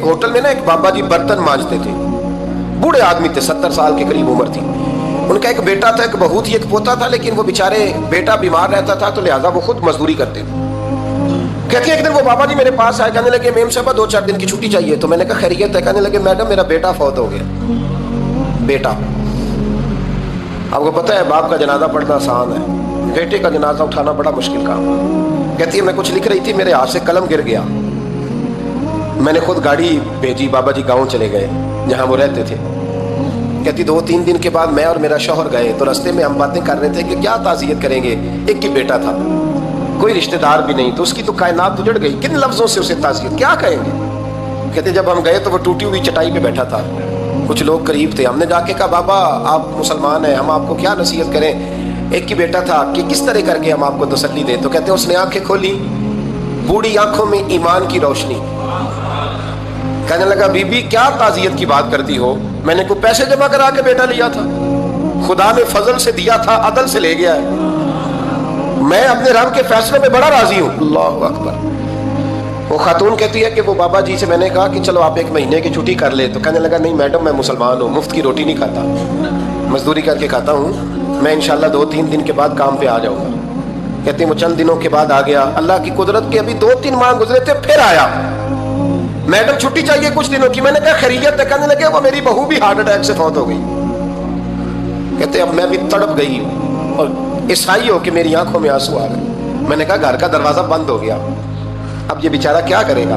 Hotel में ना एक बाबा जी बर्तन मांजते थे, बूढ़े आदमी थे, 70 साल के करीब उम्र थी। उनका एक बेटा था, एक बहू थी, एक पोता था, लेकिन वो बेचारे बेटा बीमार रहता था तो लिहाजा वो खुद मजदूरी करते थे। कहते एक दिन वो बाबा जी मेरे पास आए, कहने लगे मेम साहब 2-4 दिन की छुट्टी चाहिए। तो मैंने कहा खैरियत है? कहने लगे मैडम मेरा बेटा फौत हो गया। बेटा, आपको पता है बाप का जनाजा पढ़ना आसान है, बेटे का जनाजा उठाना बड़ा मुश्किल काम। कहती है मैं कुछ लिख रही थी, मेरे हाथ से कलम गिर गया, मैंने खुद गाड़ी भेजी, बाबा जी गाँव चले गए जहाँ वो रहते थे। कहती 2-3 दिन के बाद मैं और मेरा शौहर गए तो रास्ते में हम बातें कर रहे थे कि क्या ताज़ियत करेंगे। एक ही बेटा था, कोई रिश्तेदार भी नहीं, तो उसकी तो कायनात उजड़ गई, किन लफ्जों से उसे ताज़ियत क्या कहेंगे। कहते जब हम गए तो वो टूटी हुई चटाई पे बैठा था, कुछ लोग करीब थे। हमने जाके कहा बाबा आप मुसलमान हैं, हम आपको क्या नसीहत करें, एक ही बेटा था, कि किस तरह करके हम आपको तसल्ली दें। तो कहते उसने आंखें खोली, बूढ़ी आंखों में ईमान की रोशनी। कहने लगा बीबी क्या ताज़ियत की बात करती हो, मैंने कोई पैसे जमा करा के बेटा लिया था, खुदा ने फजल से दिया था, अदल से ले गया है, मैं अपने रब के फैसले में बड़ा राजी हूँ। अल्लाह अकबर। वो खातून कहती है कि वो बाबा जी से मैंने कहा कि चलो आप 1 महीने की छुट्टी कर ले। तो कहने लगा नहीं मैडम मैं मुसलमान हूँ, मुफ्त की रोटी नहीं खाता, मजदूरी करके खाता हूँ, मैं इंशाल्लाह 2-3 दिन के बाद काम पे आ जाऊँगा। कहती वो चंद दिनों के बाद आ गया, अल्लाह की कुदरत के अभी 2-3 माह गुजरे थे, फिर आया, मैडम छुट्टी चाहिए कुछ दिनों की। मैंने कहा खैरियत है? कहने लगे वो मेरी बहू भी हार्ट अटैक से फौत हो गई। कहते अब मैं भी तड़प गई और ईसाई हो कि मेरी आंखों में आंसू आ गए। मैंने कहा घर का दरवाजा बंद हो गया, अब ये बेचारा क्या करेगा।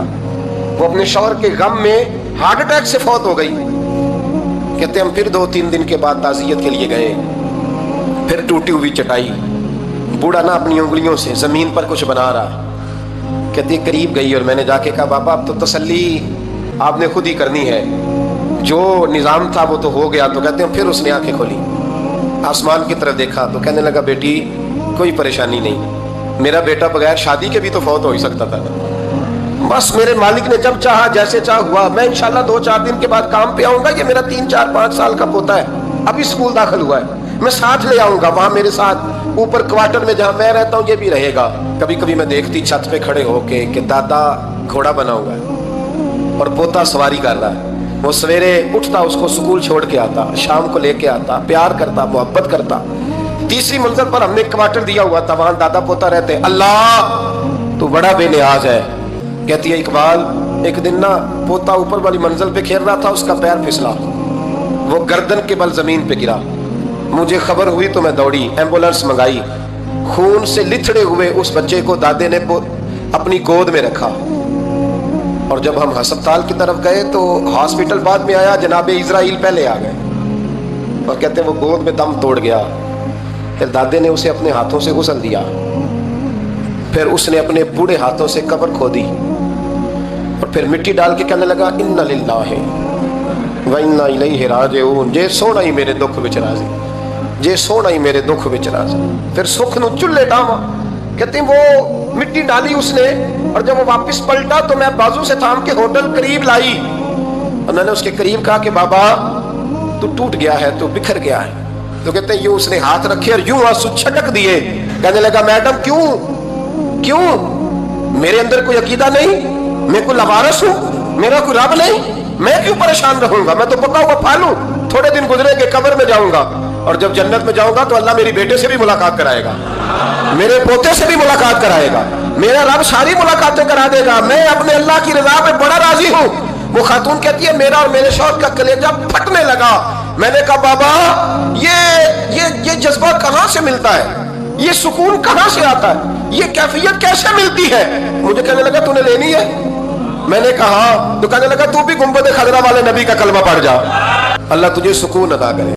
वो अपने शौहर के गम में हार्ट अटैक से फौत हो गई। कहते हम फिर 2-3 दिन के बाद ताज़ियत के लिए गए, फिर टूटी हुई चटाई, बूढ़ा ना अपनी उंगलियों से जमीन पर कुछ बना रहा। कहती करीब गई और मैंने जाके कहा बाबा अब तो तसल्ली आपने खुद ही करनी है, जो निज़ाम था वो तो हो गया। तो कहते हैं फिर उसने आंखें खोली, आसमान की तरफ देखा तो कहने लगा बेटी कोई परेशानी नहीं, मेरा बेटा बगैर शादी के भी तो फौत हो ही सकता था, बस मेरे मालिक ने जब चाहा जैसे चाह हुआ, मैं इंशाल्लाह 2-4 दिन के बाद काम पे आऊंगा। ये मेरा 3-4-5 साल का पोता है, अभी स्कूल दाखिल हुआ है, मैं साथ ले आऊंगा, वहां मेरे साथ ऊपर क्वार्टर में जहां मैं रहता हूँ ये भी रहेगा। कभी कभी मैं देखती छत पे खड़े होके कि दादा घोड़ा बना हुआ है और पोता सवारी कर रहा है, वो सवेरे उठता उसको स्कूल छोड़ के आता, शाम को लेके आता, प्यार करता, मोहब्बत करता। 3री मंजिल पर हमने क्वार्टर दिया हुआ था, वहां दादा पोता रहते। अल्लाह तू बड़ा बेनियाज है। कहती है इकबाल एक दिन ना पोता ऊपर वाली मंजिल पे खेल रहा था, उसका पैर फिसला, वो गर्दन के बल जमीन पे गिरा। मुझे खबर हुई तो मैं दौड़ी, एम्बुलेंस मंगाई, खून से लिथड़े हुए उस बच्चे को दादे ने अपनी गोद में रखा। और जब हम अस्पताल की तरफ गए तो हॉस्पिटल बाद में आया, जनाबे इजराइल पहले आ गए और कहते वो गोद में दम तोड़ गया। फिर दादे ने उसे अपने हाथों से गुस्ल दिया, फिर उसने अपने बूढ़े हाथों से कब्र खोदी और फिर मिट्टी डाल के कहने लगा इन्ना लिल्लाहि व इन्ना इलैहि राजिऊन। जे सोना ही मेरे दुख विच राजी, जे सोना ही मेरे दुख विच राजी। फिर सुख नू चुल्ले डावा। कहते वो मिट्टी डाली उसने और जब वो वापस पलटा तो मैं बाजू से थाम के होटल करीब लाई और मैंने उसके करीब कहा कि बाबा तू टूट गया है, तू बिखर गया है। तो कहते हैं यूं उसने हाथ रखे और यूं आंसू छटक दिए। कहने लगा मैडम क्यों क्यों, मेरे अंदर कोई अकीदा नहीं, मैं कोई लवारस हूं, मेरा कोई रब नहीं, मैं क्यों परेशान रहूंगा, मैं तो पका हुआ फालू, थोड़े दिन गुजरेंगे कब्र में जाऊंगा और जब जन्नत में जाऊंगा तो अल्लाह मेरी बेटे से भी मुलाकात कराएगा, मेरे पोते से भी मुलाकात कराएगा, मेरा रब सारी मुलाकातें करा देगा, मैं अपने अल्लाह की रजा पे बड़ा राजी हूँ। वो खातून कहती है मेरा और मेरे शौहर का कलेजा फटने लगा। मैंने कहा बाबा ये जज्बा कहाँ से मिलता है, ये सुकून कहाँ से आता है, ये कैफियत कैसे मिलती है। मुझे कहने लगा तूने लेनी है? मैंने कहा तो कहने लगा तू भी गुंबद खजरा वाले नबी का कलमा पढ़ जा, अल्लाह तुझे सुकून अदा करे।